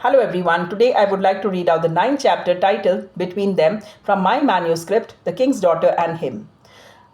Hello everyone. Today I would like to read out the ninth chapter titled Between Them from my manuscript, The King's Daughter and Him.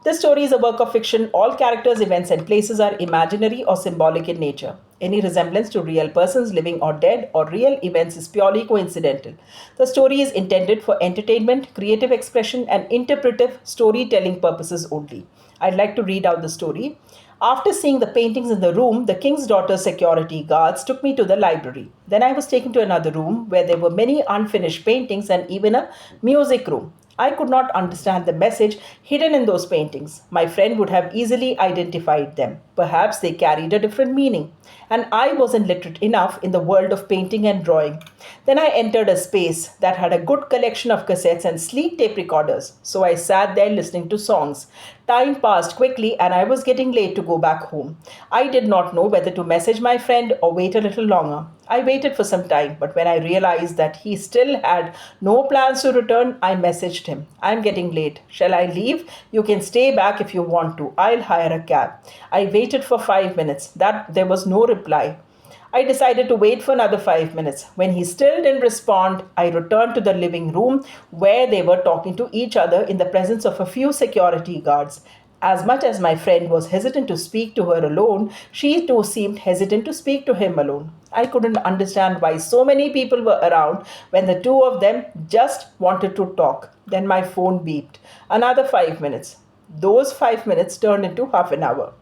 This story is a work of fiction. All characters, events, and places are imaginary or symbolic in nature. Any resemblance to real persons, living or dead, or real events is purely coincidental. The story is intended for entertainment, creative expression, and interpretive storytelling purposes only. I'd like to read out the story. After seeing the paintings in the room, the king's daughter's security guards took me to the library. Then I was taken to another room where there were many unfinished paintings and even a music room. I could not understand the message hidden in those paintings. My friend would have easily identified them. Perhaps they carried a different meaning, and I wasn't literate enough in the world of painting and drawing. Then I entered a space that had a good collection of cassettes and sleek tape recorders, so I sat there listening to songs. Time passed quickly, and I was getting late to go back home. I did not know whether to message my friend or wait a little longer. I waited for some time, but when I realized that he still had no plans to return, I messaged him. I'm getting late. Shall I leave? You can stay back if you want to. I'll hire a cab. I waited for 5 minutes. That there was no reply. I decided to wait for another 5 minutes. When he still didn't respond, I returned to the living room where they were talking to each other in the presence of a few security guards. As much as my friend was hesitant to speak to her alone, she too seemed hesitant to speak to him alone. I couldn't understand why so many people were around when the two of them just wanted to talk. Then my phone beeped. Another 5 minutes. Those 5 minutes turned into half an hour.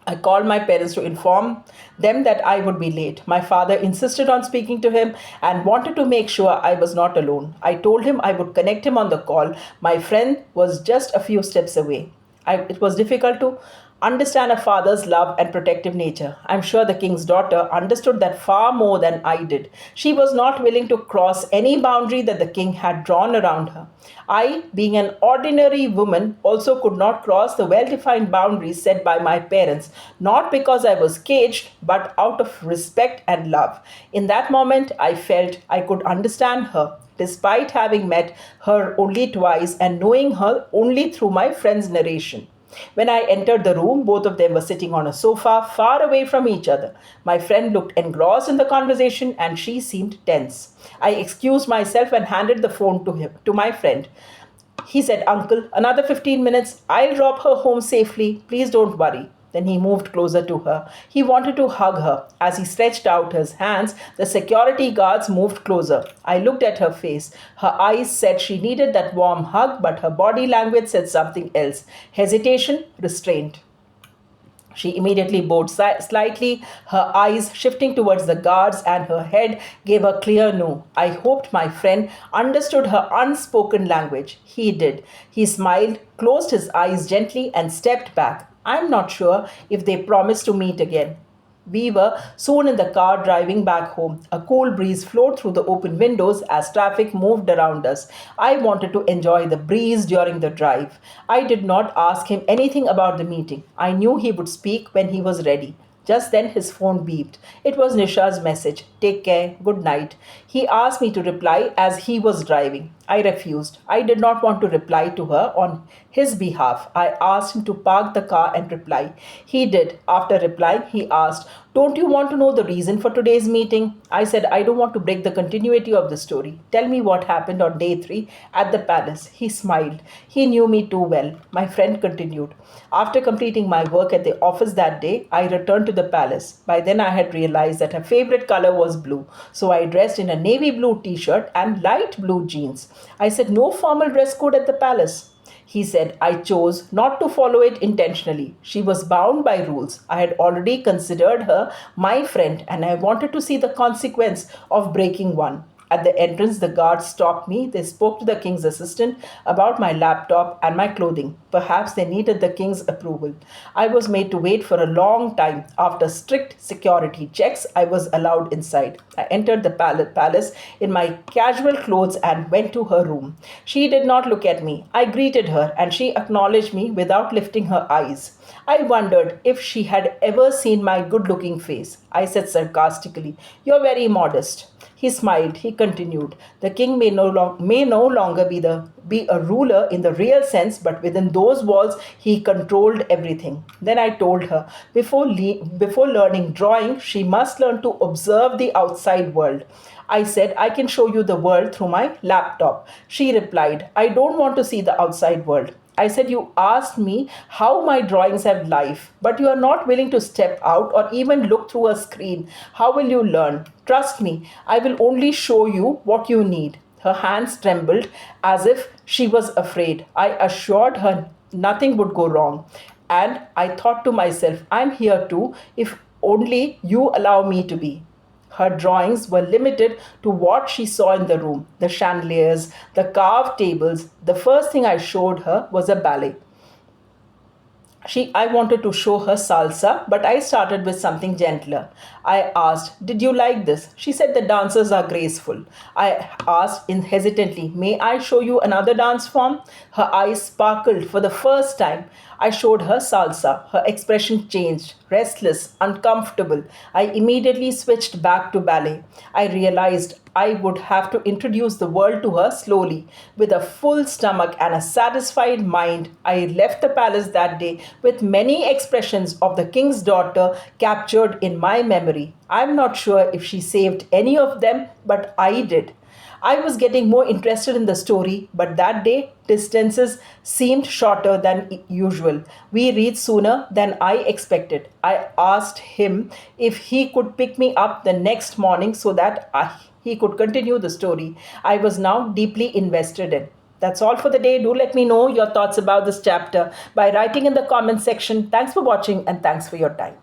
I called my parents to inform them that I would be late. My father insisted on speaking to him and wanted to make sure I was not alone. I told him I would connect him on the call. My friend was just a few steps away. It was difficult to understand a father's love and protective nature. I'm sure the king's daughter understood that far more than I did. She was not willing to cross any boundary that the king had drawn around her. I, being an ordinary woman, also could not cross the well defined boundaries set by my parents, not because I was caged, but out of respect and love. In that moment, I felt I could understand her, despite having met her only twice and knowing her only through my friend's narration. When I entered the room, both of them were sitting on a sofa far away from each other. My friend looked engrossed in the conversation and she seemed tense. I excused myself and handed the phone to my friend. He said, Uncle, another 15 minutes. I'll drop her home safely. Please don't worry. Then he moved closer to her. He wanted to hug her. As he stretched out his hands, the security guards moved closer. I looked at her face. Her eyes said she needed that warm hug, but her body language said something else: hesitation, restraint. She immediately bowed slightly, her eyes shifting towards the guards, and her head gave a clear no. I hoped my friend understood her unspoken language. He did. He smiled, closed his eyes gently, and stepped back. I'm not sure if they promised to meet again. We were soon in the car driving back home. A cool breeze flowed through the open windows as traffic moved around us. I wanted to enjoy the breeze during the drive. I did not ask him anything about the meeting. I knew he would speak when he was ready. Just then his phone beeped. It was Nisha's message. Take care. Good night. He asked me to reply as he was driving. I refused. I did not want to reply to her on his behalf. I asked him to park the car and reply. He did. After replying, he asked, Don't you want to know the reason for today's meeting? I said, I don't want to break the continuity of the story. Tell me what happened on day 3 at the palace. He smiled. He knew me too well. My friend continued. After completing my work at the office that day, I returned to the palace. By then I had realized that her favorite color was blue, so I dressed in a navy blue t-shirt and light blue jeans. I said, no formal dress code at the palace. He said, I chose not to follow it intentionally. She was bound by rules. I had already considered her my friend, and I wanted to see the consequence of breaking one. At the entrance, the guards stopped me. They spoke to the king's assistant about my laptop and my clothing. Perhaps they needed the king's approval. I was made to wait for a long time. After strict security checks, I was allowed inside. I entered the palace in my casual clothes and went to her room. She did not look at me. I greeted her and she acknowledged me without lifting her eyes. I wondered if she had ever seen my good-looking face. I said sarcastically, You're very modest. He smiled. He continued. The king may no longer be a ruler in the real sense, but within those walls he controlled everything. Then I told her before learning drawing, she must learn to observe the outside world. I said, I can show you the world through my laptop. She replied, I don't want to see the outside world. I said, you asked me how my drawings have life, but you are not willing to step out or even look through a screen. How will you learn? Trust me, I will only show you what you need. Her hands trembled as if she was afraid. I assured her nothing would go wrong. And I thought to myself, I'm here too, if only you allow me to be. Her drawings were limited to what she saw in the room, the chandeliers, the carved tables. The first thing I showed her was a ballet. I wanted to show her salsa, but I started with something gentler. I asked, did you like this? She said the dancers are graceful. I asked hesitantly, may I show you another dance form? Her eyes sparkled for the first time. I showed her salsa. Her expression changed, restless, uncomfortable. I immediately switched back to ballet. I realized I would have to introduce the world to her slowly. With a full stomach and a satisfied mind, I left the palace that day with many expressions of the king's daughter captured in my memory. I'm not sure if she saved any of them, but I did. I was getting more interested in the story, but that day distances seemed shorter than usual. We reached sooner than I expected. I asked him if he could pick me up the next morning so that he could continue the story I was now deeply invested in. That's all for the day. Do let me know your thoughts about this chapter by writing in the comment section. Thanks for watching and thanks for your time.